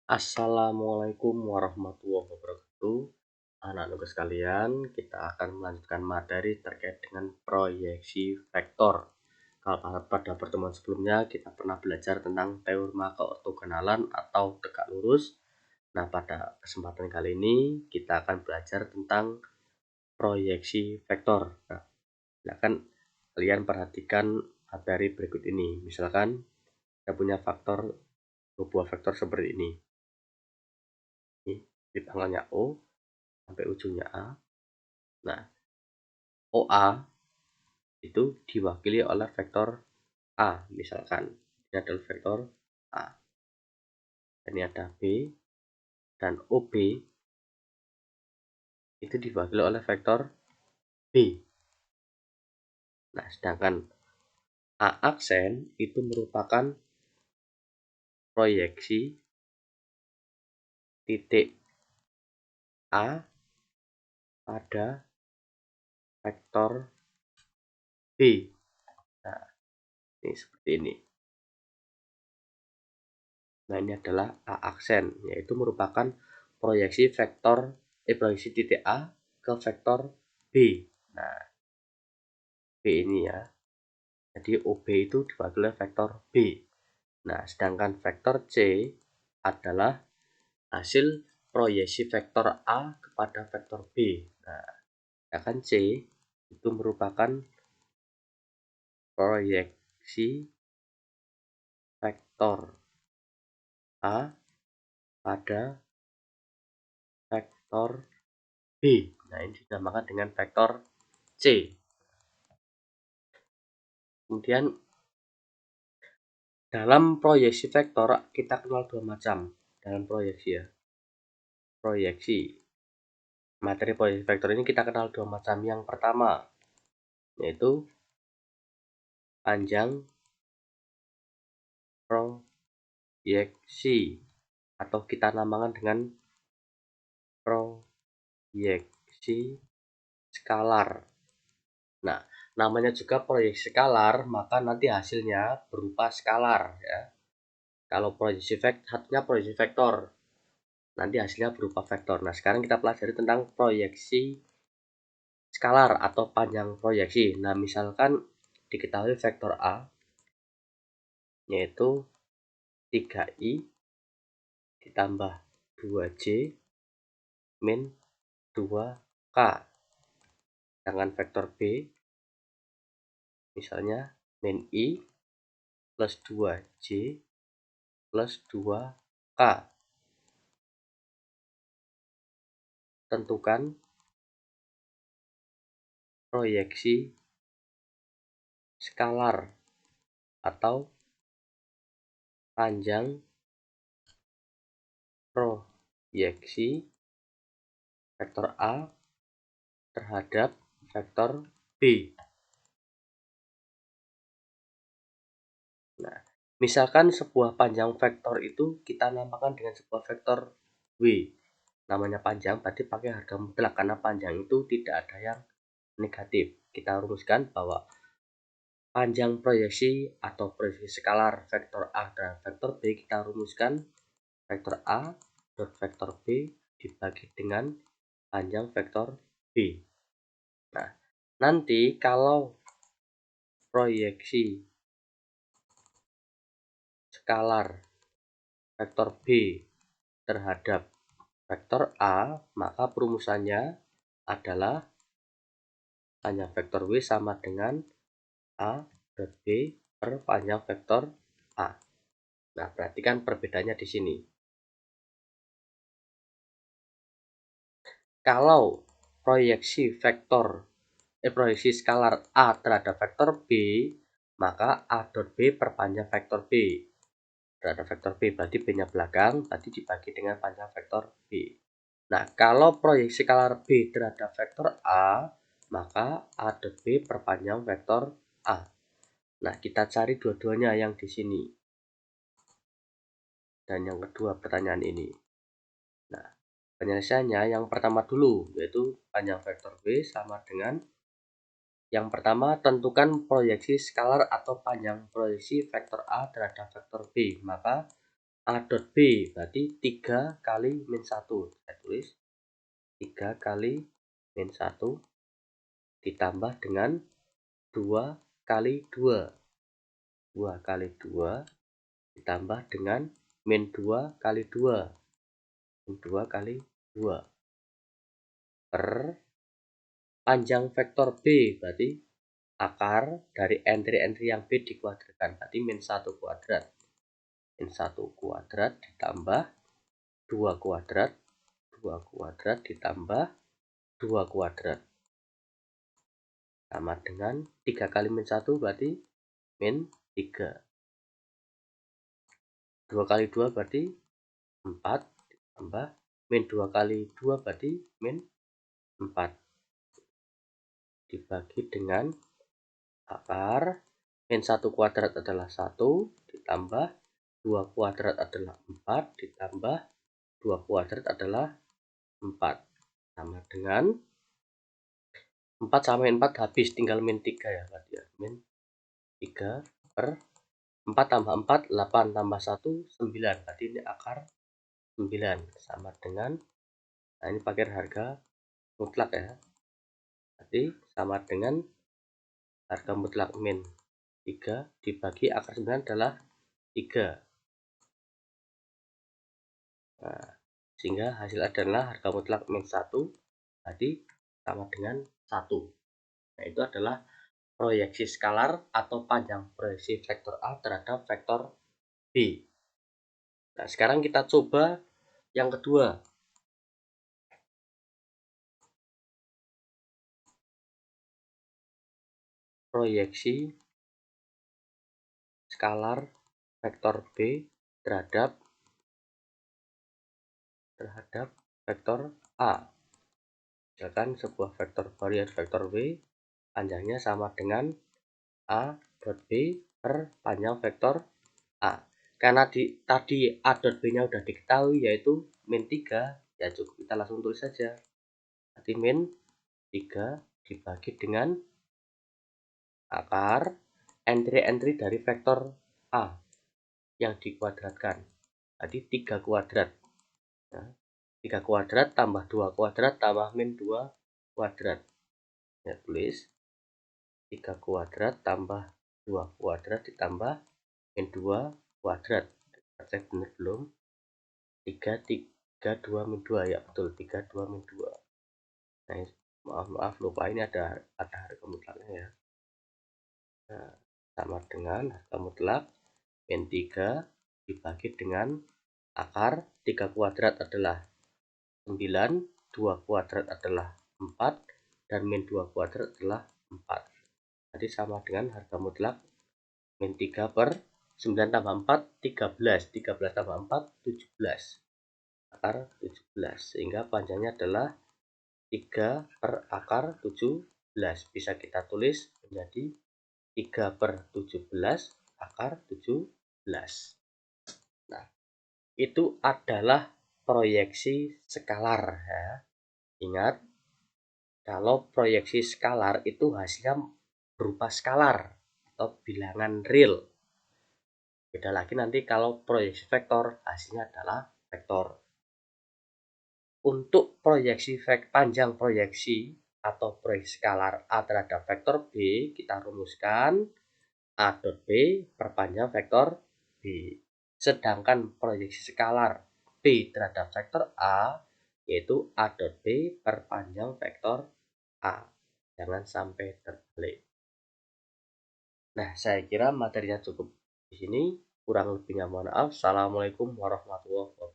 Assalamualaikum warahmatullahi wabarakatuh. Anak-anakku sekalian, kita akan melanjutkan materi terkait dengan proyeksi vektor. Kalau pada pertemuan sebelumnya kita pernah belajar tentang teorema keortogonalan atau tegak lurus. Nah, pada kesempatan kali ini kita akan belajar tentang proyeksi vektor. Nah, silakan kalian perhatikan materi berikut ini. Misalkan kita punya dua buah vektor seperti ini. Di tengahnya O sampai ujungnya A. Nah, OA itu diwakili oleh vektor A. Misalkan ini adalah vektor A. Ini ada B dan OB itu diwakili oleh vektor B. Nah, sedangkan A aksen itu merupakan proyeksi titik A pada vektor B. Nah, ini seperti ini. Nah, ini adalah A aksen, yaitu merupakan proyeksi proyeksi titik A ke vektor B. Nah, B ini ya. Jadi OB itu diwakili oleh vektor B. Nah, sedangkan vektor C adalah hasil proyeksi vektor A kepada vektor B. Nah, sedangkan C itu merupakan proyeksi vektor A pada vektor B. Nah, ini dinamakan dengan vektor C. Kemudian dalam proyeksi vektor kita kenal dua macam dalam proyeksi ya. Materi proyeksi vektor ini kita kenal dua macam. Yang pertama yaitu panjang proyeksi atau kita namakan dengan proyeksi skalar. Nah, namanya juga proyeksi skalar, maka nanti hasilnya berupa skalar ya. Kalau proyeksi satunya proyeksi vektor, nanti hasilnya berupa vektor. Nah, sekarang kita pelajari tentang proyeksi skalar atau panjang proyeksi. Nah, misalkan diketahui vektor A yaitu 3i ditambah 2j min 2k. Sedangkan vektor B misalnya min i plus 2j plus 2k. Tentukan proyeksi skalar atau panjang proyeksi vektor A terhadap vektor B. Nah, misalkan sebuah panjang vektor itu kita namakan dengan sebuah vektor W. Namanya panjang, tadi pakai harga mutlak karena panjang itu tidak ada yang negatif. Kita rumuskan bahwa panjang proyeksi atau proyeksi skalar vektor A dan vektor B kita rumuskan vektor A dan vektor B dibagi dengan panjang vektor B. Nah, nanti kalau proyeksi skalar vektor B terhadap vektor A, maka perumusannya adalah panjang vektor W sama dengan A per B per panjang vektor A. Nah, perhatikan perbedaannya di sini. Kalau proyeksi proyeksi skalar A terhadap vektor B, maka A dot B per panjang vektor B terhadap vektor B, berarti B-nya belakang, tadi dibagi dengan panjang vektor B. Nah, kalau proyeksi skalar B terhadap vektor A, maka A dot B per panjang vektor A. Nah, kita cari dua-duanya yang di sini. Dan yang kedua pertanyaan ini. Nah, penyelesaiannya yang pertama dulu, yaitu panjang vektor B sama dengan yang pertama, tentukan proyeksi skalar atau panjang proyeksi vektor A terhadap vektor B. Maka A dot B berarti 3 kali min 1. Saya tulis 3 kali min 1 ditambah dengan 2 kali 2. 2 kali 2 ditambah dengan min 2 kali 2. Min 2 kali 2. Per panjang vektor B berarti akar dari entry-entry yang B dikuadratkan. Berarti min 1 kuadrat. Min 1 kuadrat ditambah 2 kuadrat. 2 kuadrat ditambah 2 kuadrat. Sama dengan 3 kali min 1 berarti min 3. 2 kali 2 berarti 4 ditambah min 2 kali 2 berarti min 4. Dibagi dengan akar min 1 kuadrat adalah 1 ditambah 2 kuadrat adalah 4 ditambah 2 kuadrat adalah 4. Sama dengan 4 sama min 4 habis, tinggal min 3 ya berarti ya. Min 3 per 4 tambah 4, 8 tambah 1, 9. Berarti ini akar 9 sama dengan, nah ini pakai harga mutlak ya. Berarti sama dengan harga mutlak min 3 dibagi akar 9 adalah 3. Nah, sehingga hasil adalah harga mutlak min 1 berarti sama dengan 1. Nah, itu adalah proyeksi skalar atau panjang proyeksi vektor A terhadap vektor B. Nah, sekarang kita coba yang kedua. Proyeksi skalar vektor B terhadap vektor A. Misalkan sebuah vektor baru yaitu vektor W, panjangnya sama dengan A dot B per panjang vektor A. Karena tadi A dot B nya udah diketahui yaitu min 3, ya cukup kita langsung tulis saja. Berarti min 3 dibagi dengan akar entry-entry dari vektor A yang dikuadratkan. Jadi 3 kuadrat. Nah, 3 kuadrat tambah 2 kuadrat tambah min 2 kuadrat. Ya, tulis 3 kuadrat tambah 2 kuadrat ditambah min 2 kuadrat. Cek benar belum? 3, 3, 2, min 2. Ya betul, 3, 2, min 2. Nah, maaf lupa ini ada harga mutlaknya ya. Nah, sama dengan harga mutlak min 3 dibagi dengan akar 3 kuadrat adalah 9, 2 kuadrat adalah 4, dan min 2 kuadrat adalah 4. Jadi sama dengan harga mutlak min 3 per 9 tambah 4, 13. 13 tambah 4, 17. Akar 17. Sehingga panjangnya adalah 3 per akar 17. Bisa kita tulis menjadi 3 per 17 akar 17. Nah, itu adalah proyeksi skalar ya. Ingat, kalau proyeksi skalar itu hasilnya berupa skalar atau bilangan real. Beda lagi nanti kalau proyeksi vektor hasilnya adalah vektor. Untuk proyeksi panjang proyeksi atau proyeksi skalar A terhadap vektor B, kita rumuskan A dot B perpanjang vektor B. Sedangkan proyeksi skalar B terhadap vektor A yaitu A dot B perpanjang vektor A. Jangan sampai terbalik. Nah, saya kira materinya cukup di sini. Kurang lebihnya mohon maaf. Assalamualaikum warahmatullahi wabarakatuh.